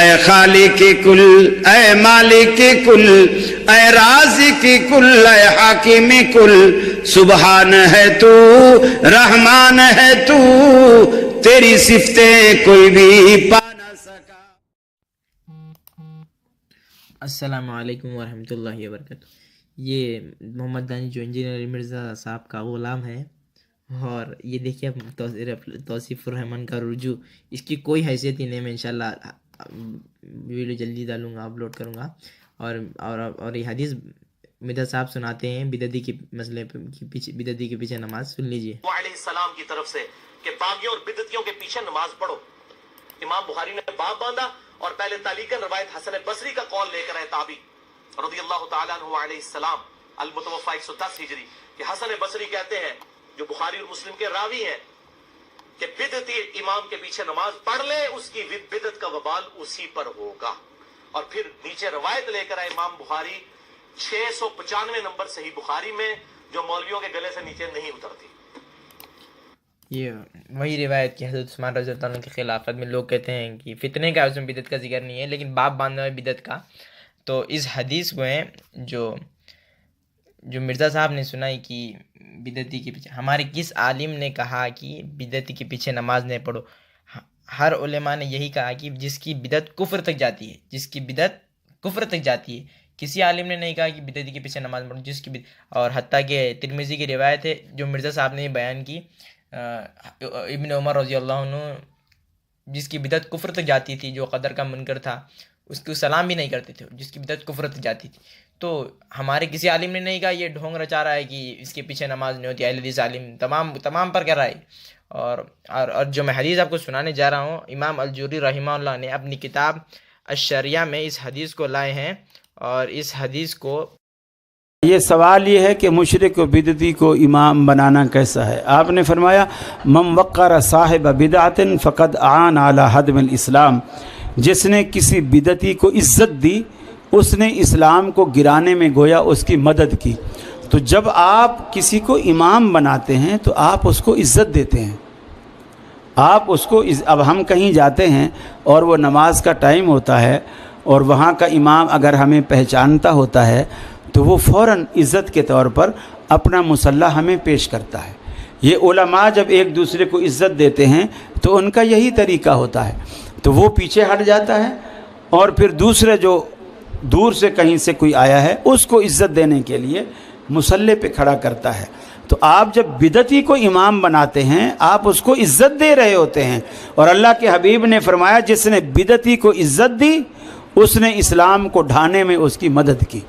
ऐ खालिक कुल, ऐ मालिक कुल, ऐ राज़िक कुल, ऐ हाकिम कुल, सुबहान है तू, रहमान है तू, तेरी सिफ्तें कोई भी पा ना सका। अस्सलामु अलैकुम वरहमतुल्लाहि वबरकातुहू। ये मोहम्मद दानी जो इंजीनियर मिर्ज़ा साहब का ग़ुलाम है, और ये देखिए अब तौसीफ़ुर रहमान का रुजू, इसकी कोई हैसियत ही नहीं। मैं इंशाल्लाह वीडियो जल्दी डालूँगा, अपलोड करूँगा। और ये हदीस मिर्ज़ा साहब सुनाते हैं बिदअती के मसले के पीछे, बिदअती के पीछे नमाज। सुन लीजिए। अलैहिस्सलाम की तरफ से कि बागियों और बिदअतियों के पीछे नमाज पढ़ो। इमाम बुखारी ने बाब बांधा और पहले तालीकन रवायत हसन बसरी का कौल लेकर आए ताबी रज़ियल्लाहु ताला अन्हु अलैहिस्सलाम अल-मुतवफ़्फ़ा 110 हिजरी कि हसन बसरी कहते हैं, जो बुखारी और मुस्लिम के रावी हैं, कि बिदअती इमाम के पीछे नमाज पढ़ ले, उसकी बिदअत का वबाल उसी पर होगा। और फिर नीचे रवायत लेकर आए इमाम बुखारी 695 नंबर सही बुखारी में, जो मौलवियों के गले से नीचे नहीं उतरती। ये वही रिवायत की हज़रत उस्मान रज़ियल्लाहु अन्हु की खिलाफत में लोग कहते हैं कि फितने का, उसमें बिदअत का जिक्र नहीं है, लेकिन बाप बांधने में बिदअत का। तो इस हदीस को है जो मिर्ज़ा साहब ने सुनाई कि बिदअती के पीछे, हमारे किस आलिम ने कहा कि बिदअती के पीछे नमाज नहीं पढ़ो? हर उलेमा ने यही कहा कि जिसकी बिदअत कुफ्र तक जाती है, जिसकी बिदअत कुफ्र तक जाती है। किसी आलिम ने नहीं कहा कि बिदअती के पीछे नमाज पढ़ो जिसकी और हत्ता के तिरमिज़ी की रिवायत है जो मिर्ज़ा साहब ने बयान की, इब्न उमर रज़ियल्लाहु अन्हु जिसकी बिदअत कुफ्र तक जाती थी, जो कदर का मुनकर था, उसको सलाम भी नहीं करते थे, जिसकी बिदअत कुफ्र तक जाती थी। तो हमारे किसी आलिम ने नहीं कहा ये ढोंग रचा रहा है कि इसके पीछे नमाज नहीं होती। अहले हदीस आलिम तमाम पर कर रहा है। और जो मैं हदीस आपको सुनाने जा रहा हूँ, इमाम अल-जुर्री रहमहुल्लाह ने अपनी किताब अश-शरिया में इस हदीस को लाए हैं। और इस हदीस को, ये सवाल ये है कि मुशरिक व बिदती को इमाम बनाना कैसा है। आपने फरमाया मम वक़्क़र साहिब बिदअतिन फ़क़द आन अला हदमिल इस्लाम, जिसने किसी बिदती को इज़्ज़त दी, उसने इस्लाम को गिराने में गोया उसकी मदद की। तो जब आप किसी को इमाम बनाते हैं तो आप उसको इज़्ज़त देते हैं, आप उसको अब हम कहीं जाते हैं और वो नमाज का टाइम होता है और वहाँ का इमाम अगर हमें पहचानता होता है तो वो फ़ौरन इज़्ज़त के तौर पर अपना मुसल्ला हमें पेश करता है। ये उलमा जब एक दूसरे को इज़्ज़त देते हैं तो उनका यही तरीका होता है। तो वो पीछे हट जाता है और फिर दूसरे जो दूर से कहीं से कोई आया है उसको इज़्ज़त देने के लिए मुसल्ले पे खड़ा करता है। तो आप जब बिदती को इमाम बनाते हैं आप उसको इज़्ज़त दे रहे होते हैं। और अल्लाह के हबीब ने फरमाया जिसने बिदती को इज़्ज़त दी उसने इस्लाम को ढाने में उसकी मदद की।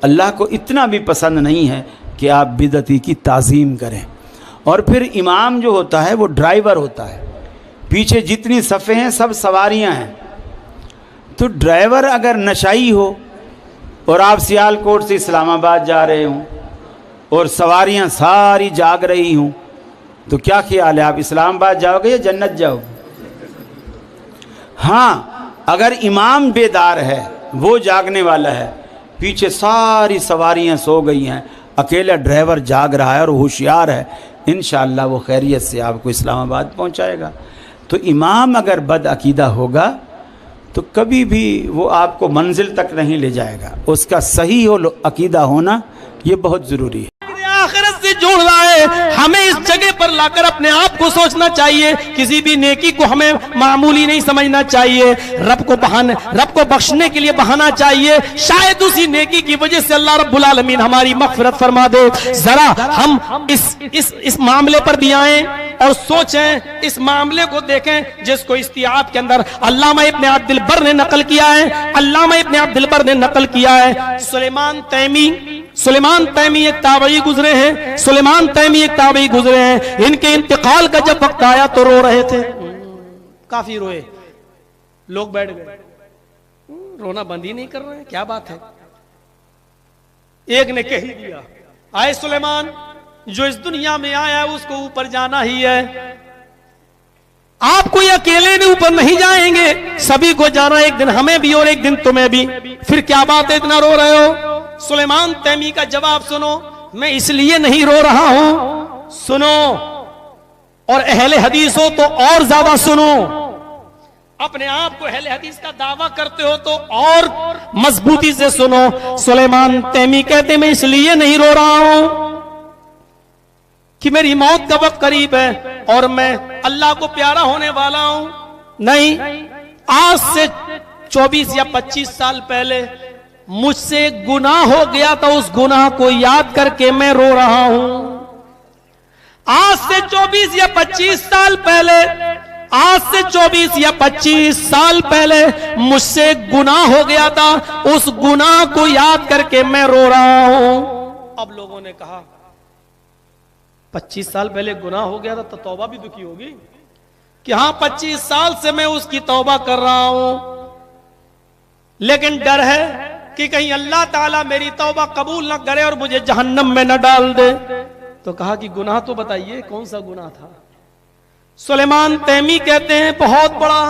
अल्लाह को इतना भी पसंद नहीं है कि आप बिदती की ताज़ीम करें। और फिर इमाम जो होता है वो ड्राइवर होता है, पीछे जितनी सफ़े हैं सब सवारियां हैं। तो ड्राइवर अगर नशाई हो और आप सियालकोट से इस्लामाबाद जा रहे हों और सवारियां सारी जाग रही हों, तो क्या ख्याल है, आप इस्लामाबाद जाओगे या जन्नत जाओगे? हाँ, अगर इमाम बेदार है, वो जागने वाला है, पीछे सारी सवारियां सो गई हैं, अकेला ड्राइवर जाग रहा है और होशियार है, इंशाअल्लाह वो खैरियत से आपको इस्लामाबाद पहुंचाएगा। तो इमाम अगर बदअकीदा होगा तो कभी भी वो आपको मंजिल तक नहीं ले जाएगा। उसका सही हो अकीदा होना ये बहुत ज़रूरी है। आखिरत से जोड़ रहा है, हमें इस जगह पर लाकर अपने आप को सोचना चाहिए। किसी भी नेकी को हमें मामूली नहीं समझना चाहिए। रब को बख्शने के लिए बहाना चाहिए। शायद उसी नेकी की वजह से अल्लाह रब्बुल आलमीन हमारी मग़फ़िरत फरमा दे। जरा हम इस मामले पर भी आए और सोचें, इस मामले को देखें जिसको इस्तिआब के अंदर अल्लामा इब्न अब्दुल बर ने नकल किया है। अल्लामा इब्न अब्दुल बर ने नकल किया है। सुलेमान तैमी एक ताबई गुजरे हैं। सुलेमान तैमी एक ताबई गुजरे हैं। इनके इंतकाल का जब वक्त आया तो रो रहे थे, काफी रोए। लोग बैठ गए, रोना बंद ही नहीं कर रहे हैं, क्या बात है। एक ने कह ही दिया, आए सुलेमान, जो इस दुनिया में आया है उसको ऊपर जाना ही है। आप कोई अकेले ने ऊपर नहीं जाएंगे, सभी को जाना, एक दिन हमें भी और एक दिन तुम्हें भी। फिर क्या बात है, इतना रो रहे हो? सुलेमान तैमी का जवाब सुनो, मैं इसलिए नहीं रो रहा हूं, सुनो, और अहले हदीस हो तो और ज्यादा सुनो। अपने आप को अहले हदीस का दावा करते हो तो और मजबूती से सुनो। सुलेमान तैमी कहते मैं इसलिए नहीं रो रहा हूं कि मेरी मौत का वक्त करीब है और मैं अल्लाह को प्यारा होने वाला हूं। नहीं, आज से 24 या 25 साल पहले मुझसे गुनाह हो गया था, उस गुनाह को याद करके मैं रो रहा हूं। आज से 24 या 25 साल पहले, आज से 24 या 25 साल पहले मुझसे गुनाह हो गया था, उस गुनाह को याद करके मैं रो रहा हूं। अब लोगों ने कहा 25 साल पहले गुनाह हो गया था तो तौबा भी दुखी होगी कि हां 25 साल से मैं उसकी तौबा कर रहा हूं, लेकिन डर है कि कहीं अल्लाह ताला मेरी तौबा कबूल न करे और मुझे जहन्नम में न डाल दे। तो कहा कि गुनाह तो बताइए कौन सा गुनाह था। सुलेमान तैमी कहते हैं बहुत बड़ा।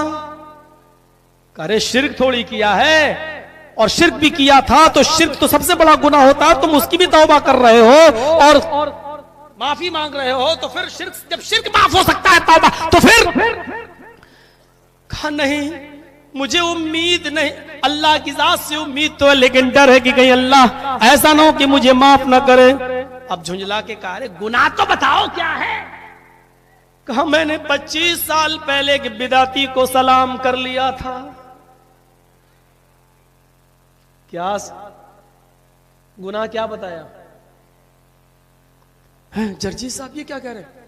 अरे शिर्क थोड़ी किया है, और शिर्क भी किया था तो शिर्क तो सबसे बड़ा गुनाह होता है, तुम उसकी भी तौबा कर रहे हो और माफी मांग रहे हो, तो फिर शिर्क, जब शिर्क माफ हो सकता है तौबा तो फिर कहा नहीं, मुझे उम्मीद नहीं, अल्लाह की जात से उम्मीद तो है, लेकिन डर है कि कहीं अल्लाह ऐसा ना हो कि मुझे माफ ना करे। अब झुंझला के कहा अरे गुनाह तो बताओ क्या है। कहा मैंने 25 साल पहले एक बिदाती को सलाम कर लिया था। क्या गुनाह क्या बताया? जर्जी साहब ये क्या कह रहे हैं?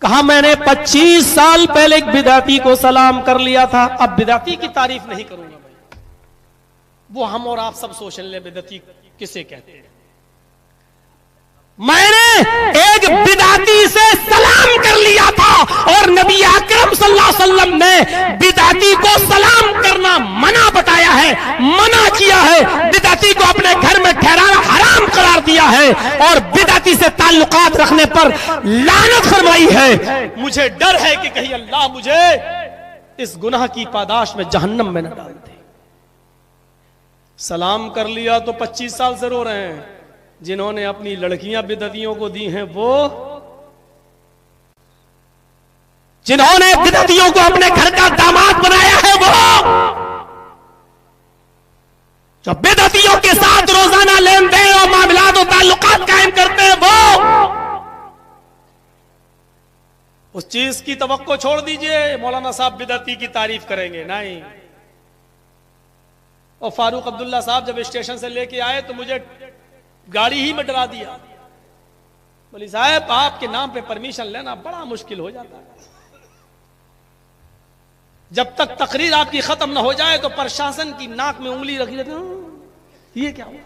कहा मैंने 25 साल पहले एक बिदाती को सलाम कर लिया था। अब बिदाती की तारीफ नहीं करूंगा भाई, वो हम और आप सब सोच ले बिदाती किसे कहते हैं। मैंने एक बिदाती से सलाम कर लिया था और नबी अकरम सल्लल्लाहु अलैहि वसल्लम ने बिदाती को सलाम करना मना बताया है, मना किया है, बिदाती को अपने घर में ठहराना हराम करार दिया है और बिदाती से ताल्लुकात रखने पर लानत फरमाई है। मुझे डर है कि कहीं अल्लाह मुझे इस गुनाह की पादाश में जहन्नम में न डाल दे। सलाम कर लिया तो 25 साल से रो रहे हैं। जिन्होंने अपनी लड़कियां बिदअतियों को दी हैं, वो जिन्होंने बिदअतियों को अपने घर का दामाद बनाया है, वो जो बिदअतियों के साथ रोजाना लेन देन और मामलात और ताल्लुकात कायम करते हैं, वो उस चीज की तवक्को छोड़ दीजिए मौलाना साहब बिदअती की तारीफ करेंगे, नहीं। और फारूक अब्दुल्ला साहब जब स्टेशन से लेके आए तो मुझे गाड़ी ही में डरा दिया। बोली साहब आपके नाम पे परमिशन लेना बड़ा मुश्किल हो जाता है, जब तक तकरीर आपकी खत्म ना हो जाए तो प्रशासन की नाक में उंगली रखी रहती है। ये क्या हुआ?